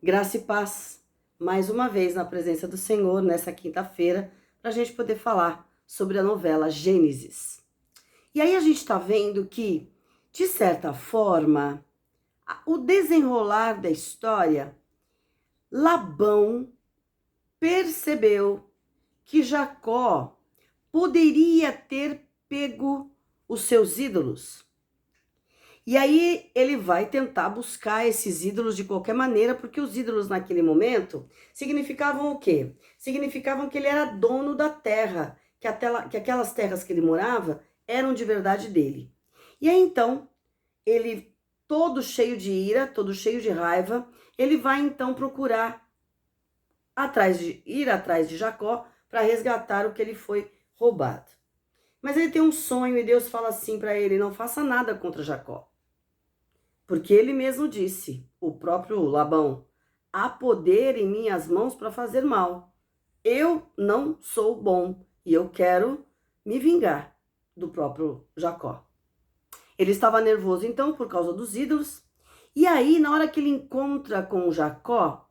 Graça e paz, mais uma vez na presença do Senhor, nessa quinta-feira, para a gente poder falar sobre a novela Gênesis. E aí a gente está vendo que, de certa forma, o desenrolar da história, Labão percebeu que Jacó poderia ter pego os seus ídolos. E aí ele vai tentar buscar esses ídolos de qualquer maneira, porque os ídolos naquele momento significavam o quê? Significavam que ele era dono da terra, que aquelas terras que ele morava eram de verdade dele. E aí então, ele, todo cheio de ira, todo cheio de raiva, ele vai então procurar ir atrás de Jacó para resgatar o que ele foi roubado. Mas ele tem um sonho e Deus fala assim para ele: não faça nada contra Jacó. Porque ele mesmo disse, o próprio Labão: há poder em minhas mãos para fazer mal. Eu não sou bom e eu quero me vingar do próprio Jacó. Ele estava nervoso então por causa dos ídolos. E aí, na hora que ele encontra com Jacó,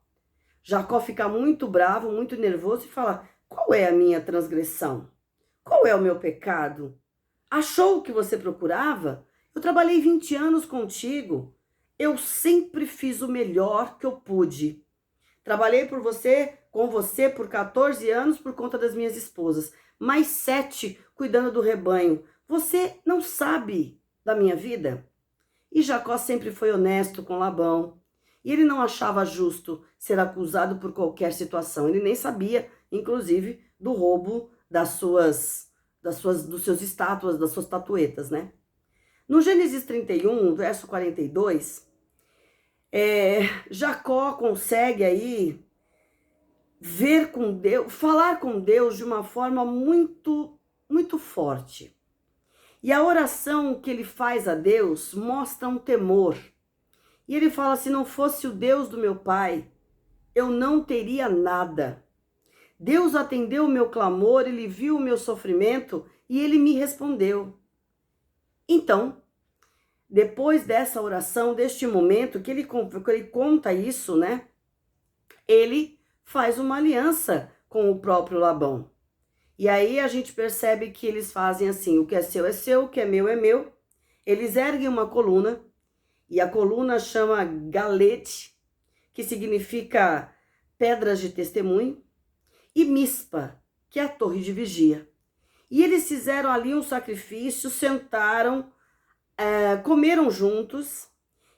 Jacó fica muito bravo, muito nervoso e fala: qual é a minha transgressão? Qual é o meu pecado? Achou o que você procurava? Eu trabalhei 20 anos contigo. Eu sempre fiz o melhor que eu pude. Trabalhei com você por 14 anos por conta das minhas esposas. Mais 7 cuidando do rebanho. Você não sabe da minha vida? E Jacó sempre foi honesto com Labão. E ele não achava justo ser acusado por qualquer situação. Ele nem sabia, inclusive, do roubo dos seus estátuas, das suas estatuetas, né? No Gênesis 31, verso 42, Jacó consegue aí ver com Deus, falar com Deus de uma forma muito, muito forte. E a oração que ele faz a Deus mostra um temor. E ele fala: se não fosse o Deus do meu pai, eu não teria nada. Deus atendeu o meu clamor, ele viu o meu sofrimento e ele me respondeu. Então, depois dessa oração, deste momento que ele conta isso, né? Ele faz uma aliança com o próprio Labão. E aí a gente percebe que eles fazem assim: o que é seu, o que é meu. Eles erguem uma coluna, e a coluna chama Galete, que significa pedras de testemunho, e Mispa, que é a torre de vigia. E eles fizeram ali um sacrifício, sentaram, comeram juntos,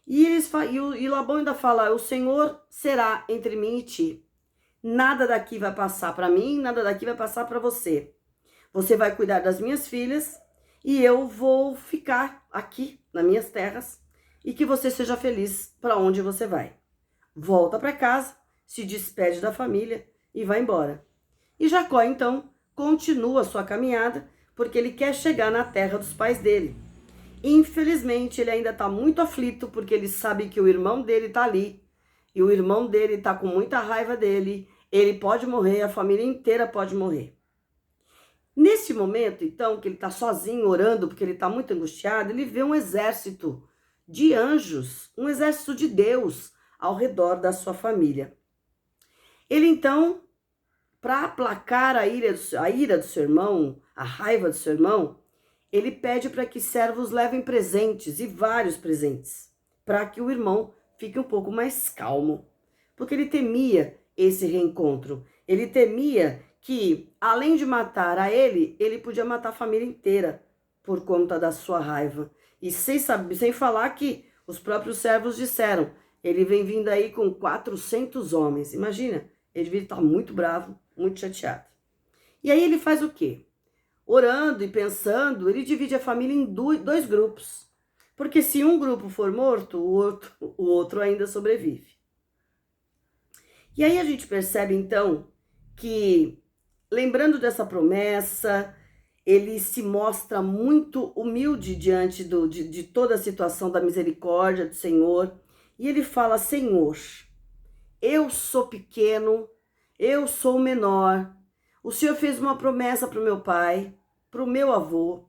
e Labão ainda fala: o Senhor será entre mim e ti. Nada daqui vai passar para mim, nada daqui vai passar para você. Você vai cuidar das minhas filhas e eu vou ficar aqui nas minhas terras e que você seja feliz para onde você vai. Volta para casa, se despede da família e vai embora. E Jacó, então, continua a sua caminhada porque ele quer chegar na terra dos pais dele. Infelizmente, ele ainda está muito aflito porque ele sabe que o irmão dele está ali. E o irmão dele está com muita raiva dele. Ele pode morrer, a família inteira pode morrer. Nesse momento, então, que ele está sozinho orando, porque ele está muito angustiado, ele vê um exército de anjos, um exército de Deus ao redor da sua família. Ele, então, para aplacar a ira do seu irmão, a raiva do seu irmão, ele pede para que servos levem presentes, e vários presentes, para que o irmão fique um pouco mais calmo. Porque ele temia esse reencontro. Ele temia que, além de matar a ele, ele podia matar a família inteira por conta da sua raiva. E sem falar que os próprios servos disseram: ele vem vindo aí com 400 homens. Imagina, ele devia estar muito bravo, muito chateado. E aí ele faz o quê? Orando e pensando, ele divide a família em dois grupos. Porque se um grupo for morto, o outro ainda sobrevive. E aí a gente percebe, então, que, lembrando dessa promessa, ele se mostra muito humilde diante de toda a situação da misericórdia do Senhor. E ele fala: Senhor, eu sou pequeno, eu sou o menor. O Senhor fez uma promessa para o meu pai, para o meu avô,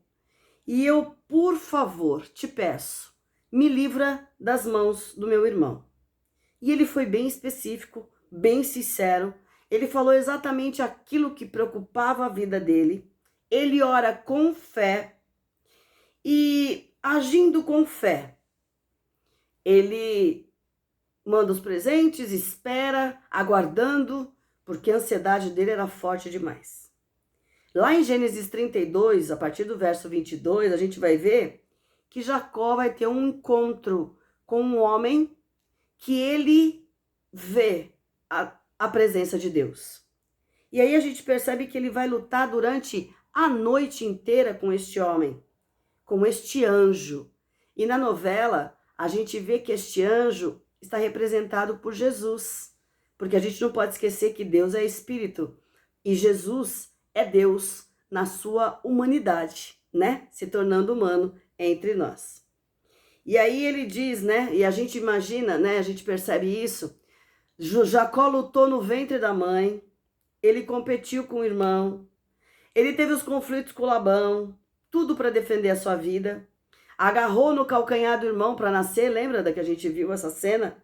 e eu, por favor, te peço, me livra das mãos do meu irmão. E ele foi bem específico, bem sincero. Ele falou exatamente aquilo que preocupava a vida dele. Ele ora com fé e agindo com fé. Ele manda os presentes, espera, aguardando, porque a ansiedade dele era forte demais. Lá em Gênesis 32, a partir do verso 22, a gente vai ver que Jacó vai ter um encontro com um homem que ele vê a presença de Deus. E aí a gente percebe que ele vai lutar durante a noite inteira com este homem, com este anjo. E na novela, a gente vê que este anjo está representado por Jesus, porque a gente não pode esquecer que Deus é espírito e Jesus é Deus na sua humanidade, né? Se tornando humano entre nós. E aí ele diz, né? E a gente imagina, né? A gente percebe isso. Jacó lutou no ventre da mãe, ele competiu com o irmão, ele teve os conflitos com Labão, tudo para defender a sua vida. Agarrou no calcanhar do irmão para nascer, lembra da que a gente viu essa cena?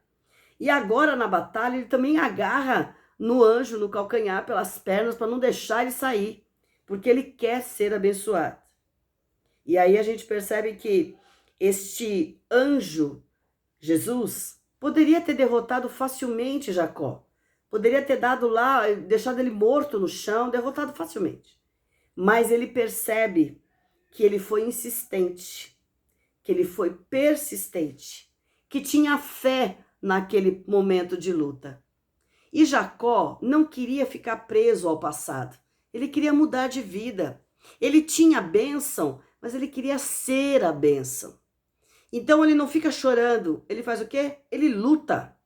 E agora na batalha ele também agarra no anjo, no calcanhar, pelas pernas, para não deixar ele sair, porque ele quer ser abençoado. E aí a gente percebe que este anjo, Jesus, poderia ter derrotado facilmente Jacó. Poderia ter dado lá, deixado ele morto no chão, derrotado facilmente. Mas ele percebe que ele foi insistente, que ele foi persistente, que tinha fé naquele momento de luta. E Jacó não queria ficar preso ao passado. Ele queria mudar de vida. Ele tinha a bênção, mas ele queria ser a bênção. Então ele não fica chorando. Ele faz o quê? Ele luta.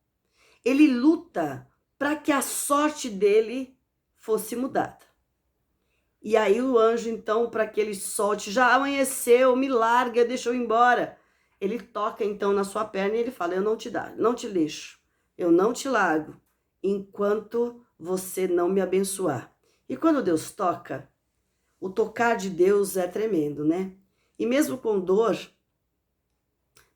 Ele luta para que a sorte dele fosse mudada. E aí o anjo, então, para que ele solte, já amanheceu, me larga, deixa eu ir embora. Ele toca, então, na sua perna e ele fala, eu não te deixo, eu não te largo, enquanto você não me abençoar. E quando Deus toca, o tocar de Deus é tremendo, né? E mesmo com dor,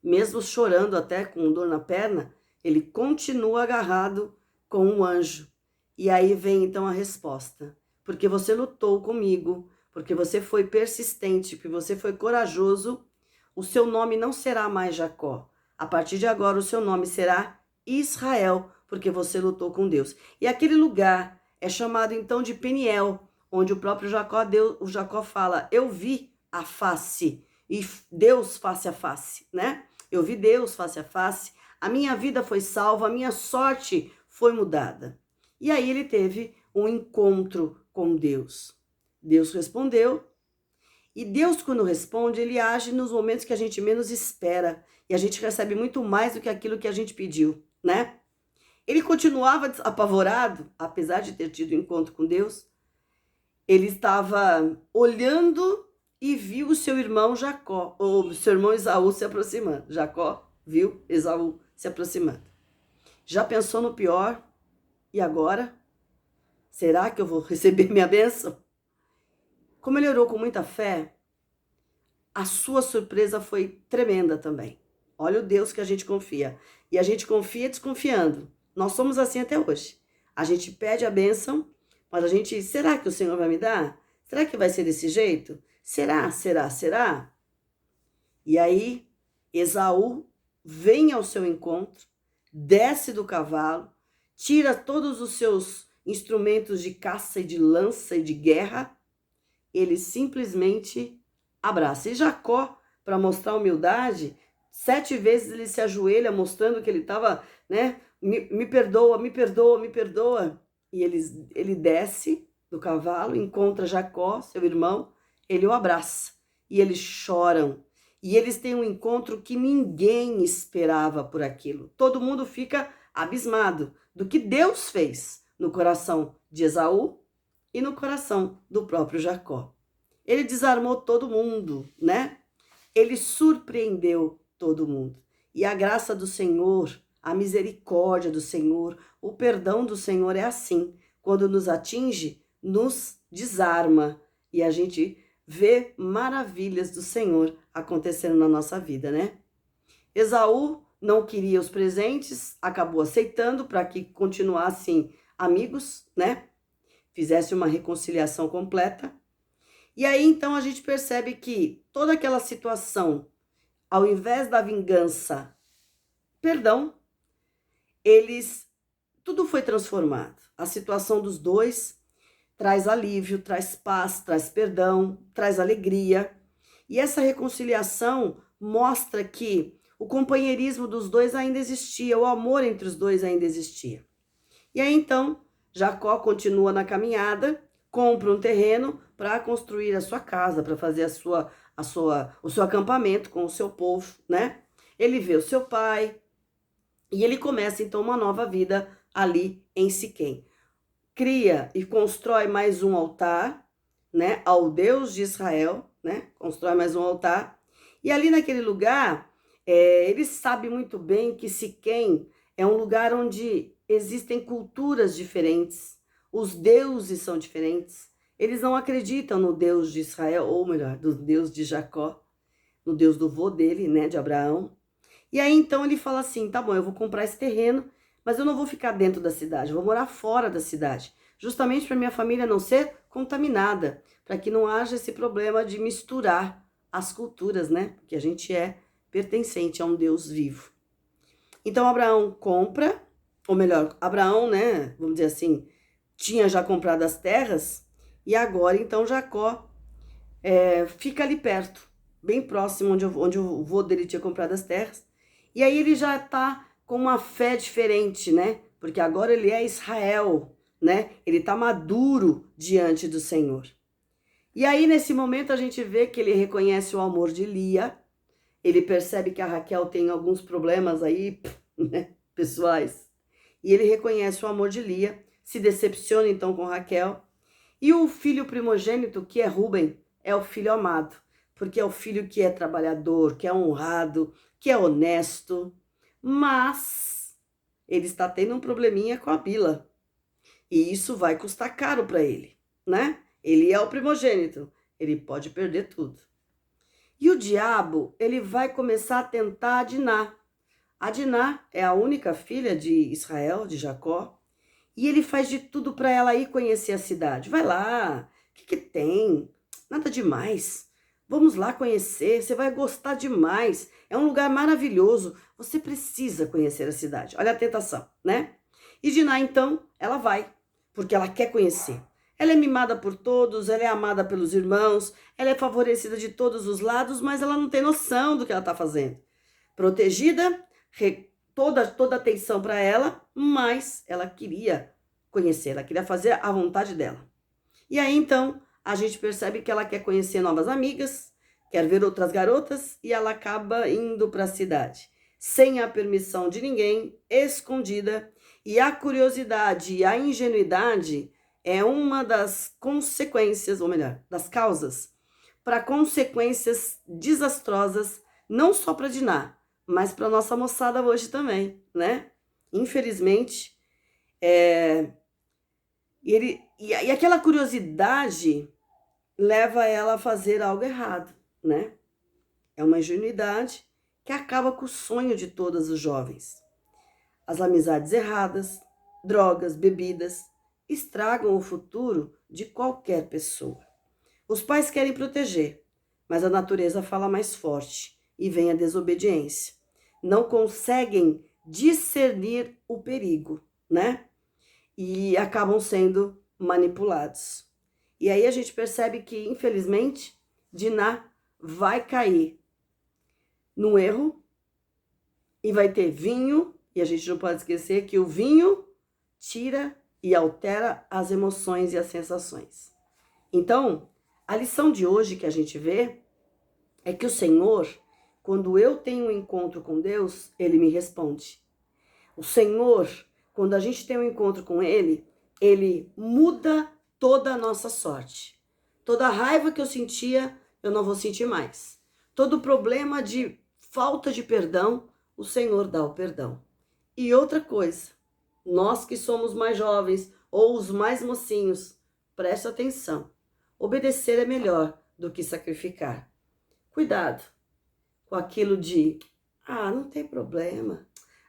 mesmo chorando até com dor na perna, ele continua agarrado com o anjo. E aí vem, então, a resposta. Porque você lutou comigo, porque você foi persistente, porque você foi corajoso, o seu nome não será mais Jacó. A partir de agora, o seu nome será Israel, porque você lutou com Deus. E aquele lugar é chamado, então, de Peniel, onde o próprio Jacó fala, eu vi a face, e Deus face a face, né? Eu vi Deus face a face, a minha vida foi salva, a minha sorte foi mudada. E aí ele teve um encontro com Deus. Deus respondeu. E Deus, quando responde, ele age nos momentos que a gente menos espera. E a gente recebe muito mais do que aquilo que a gente pediu, né? Ele continuava apavorado, apesar de ter tido encontro com Deus. Ele estava olhando e viu o seu irmão Jacó, ou seu irmão Esaú se aproximando. Jacó viu Esaú se aproximando. Já pensou no pior? E agora? Será que eu vou receber minha bênção? Como ele orou com muita fé, a sua surpresa foi tremenda também. Olha o Deus que a gente confia. E a gente confia desconfiando. Nós somos assim até hoje. A gente pede a bênção, mas a gente, será que o Senhor vai me dar? Será que vai ser desse jeito? Será? E aí, Esaú vem ao seu encontro, desce do cavalo, tira todos os seus instrumentos de caça e de lança e de guerra, ele simplesmente abraça. E Jacó, para mostrar humildade, 7 vezes ele se ajoelha, mostrando que ele estava, né? Me perdoa, me perdoa, me perdoa. E ele desce do cavalo, encontra Jacó, seu irmão, ele o abraça. E eles choram. E eles têm um encontro que ninguém esperava por aquilo. Todo mundo fica abismado do que Deus fez no coração de Esaú e no coração do próprio Jacó. Ele desarmou todo mundo, né? Ele surpreendeu todo mundo. E a graça do Senhor, a misericórdia do Senhor, o perdão do Senhor é assim. Quando nos atinge, nos desarma. E a gente vê maravilhas do Senhor acontecendo na nossa vida, né? Esaú não queria os presentes, acabou aceitando para que continuassem amigos, né? Fizesse uma reconciliação completa. E aí, então, a gente percebe que toda aquela situação, ao invés da vingança, perdão, tudo foi transformado. A situação dos dois traz alívio, traz paz, traz perdão, traz alegria. E essa reconciliação mostra que o companheirismo dos dois ainda existia, o amor entre os dois ainda existia. E aí, então, Jacó continua na caminhada, compra um terreno para construir a sua casa, para fazer o seu acampamento com o seu povo, né? Ele vê o seu pai e ele começa então uma nova vida ali em Siquém. Cria e constrói mais um altar, né, ao Deus de Israel, né? Constrói mais um altar. E ali naquele lugar, ele sabe muito bem que Siquém é um lugar onde existem culturas diferentes, os deuses são diferentes. Eles não acreditam no Deus de Israel, ou melhor, do Deus de Jacó, no Deus do vô dele, né, de Abraão. E aí então ele fala assim, tá bom, eu vou comprar esse terreno, mas eu não vou ficar dentro da cidade, eu vou morar fora da cidade, justamente para minha família não ser contaminada, para que não haja esse problema de misturar as culturas, né? Porque a gente é pertencente a um Deus vivo. Então Abraão compra, ou melhor, Abraão, né, vamos dizer assim, tinha já comprado as terras, e agora então Jacó fica ali perto, bem próximo onde o vô dele tinha comprado as terras. E aí ele já está com uma fé diferente, né? Porque agora ele é Israel, né? Ele está maduro diante do Senhor. E aí nesse momento a gente vê que ele reconhece o amor de Lia, ele percebe que a Raquel tem alguns problemas aí, né, pessoais, e ele reconhece o amor de Lia, se decepciona então com Raquel, e o filho primogênito, que é Rúben, é o filho amado, porque é o filho que é trabalhador, que é honrado, que é honesto, mas ele está tendo um probleminha com a Bila, e isso vai custar caro para ele, né? Ele é o primogênito, ele pode perder tudo. E o diabo, ele vai começar a tentar a Diná. A Diná é a única filha de Israel, de Jacó, e ele faz de tudo para ela ir conhecer a cidade. Vai lá, o que tem? Nada demais. Vamos lá conhecer, você vai gostar demais. É um lugar maravilhoso, você precisa conhecer a cidade. Olha a tentação, né? E Diná, então, ela vai, porque ela quer conhecer. Ela é mimada por todos, ela é amada pelos irmãos, ela é favorecida de todos os lados, mas ela não tem noção do que ela está fazendo. Protegida, toda atenção para ela, mas ela queria conhecer, ela queria fazer a vontade dela. E aí, então, a gente percebe que ela quer conhecer novas amigas, quer ver outras garotas, e ela acaba indo para a cidade, sem a permissão de ninguém, escondida, e a curiosidade e a ingenuidade é uma das consequências, ou melhor, das causas, para consequências desastrosas, não só para Diná, mas para nossa moçada hoje também, né? Infelizmente, e aquela curiosidade leva ela a fazer algo errado, né? É uma ingenuidade que acaba com o sonho de todos os jovens. As amizades erradas, drogas, bebidas, estragam o futuro de qualquer pessoa. Os pais querem proteger, mas a natureza fala mais forte e vem a desobediência. Não conseguem discernir o perigo, né? E acabam sendo manipulados. E aí a gente percebe que, infelizmente, Diná vai cair num erro e vai ter vinho, e a gente não pode esquecer que o vinho tira e altera as emoções e as sensações. Então, a lição de hoje que a gente vê é que o Senhor, quando eu tenho um encontro com Deus, Ele me responde. O Senhor, quando a gente tem um encontro com Ele, Ele muda toda a nossa sorte. Toda a raiva que eu sentia, eu não vou sentir mais. Todo problema de falta de perdão, o Senhor dá o perdão. E outra coisa, nós que somos mais jovens ou os mais mocinhos, preste atenção. Obedecer é melhor do que sacrificar. Cuidado com aquilo de, Ah, não tem problema.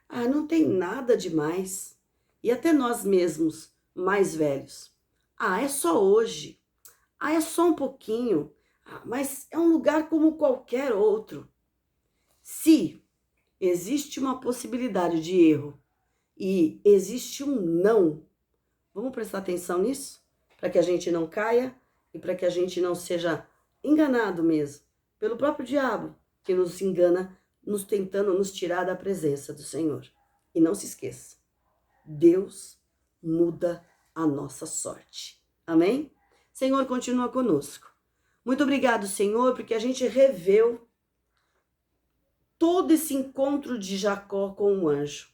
Ah, não tem nada demais. E até nós mesmos, mais velhos. Ah, é só hoje. Ah, é só um pouquinho. Ah, mas é um lugar como qualquer outro. Se existe uma possibilidade de erro e existe um não, vamos prestar atenção nisso? Para que a gente não caia e para que a gente não seja enganado mesmo pelo próprio diabo, que nos engana, nos tentando nos tirar da presença do Senhor. E não se esqueça, Deus muda a nossa sorte. Amém? Senhor, continua conosco. Muito obrigado, Senhor, porque a gente reveu todo esse encontro de Jacó com o anjo.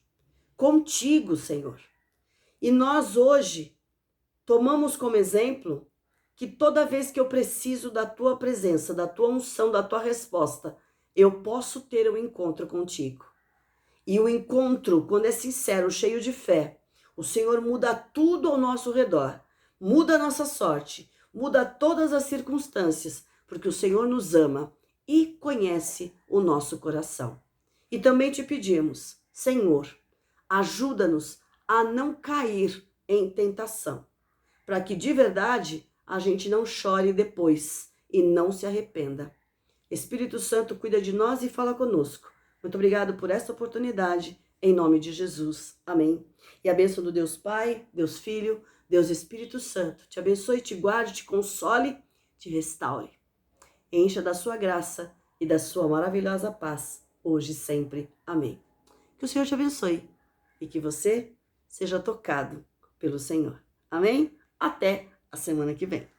Contigo, Senhor. E nós hoje tomamos como exemplo que toda vez que eu preciso da tua presença, da tua unção, da tua resposta, eu posso ter um encontro contigo. E o encontro, quando é sincero, cheio de fé, o Senhor muda tudo ao nosso redor, muda a nossa sorte, muda todas as circunstâncias, porque o Senhor nos ama e conhece o nosso coração. E também te pedimos, Senhor, ajuda-nos a não cair em tentação, para que de verdade a gente não chore depois e não se arrependa. Espírito Santo, cuida de nós e fala conosco. Muito obrigado por esta oportunidade, em nome de Jesus. Amém. E a bênção do Deus Pai, Deus Filho, Deus Espírito Santo te abençoe, te guarde, te console, te restaure. Encha da sua graça e da sua maravilhosa paz, hoje e sempre. Amém. Que o Senhor te abençoe e que você seja tocado pelo Senhor. Amém? Até a semana que vem.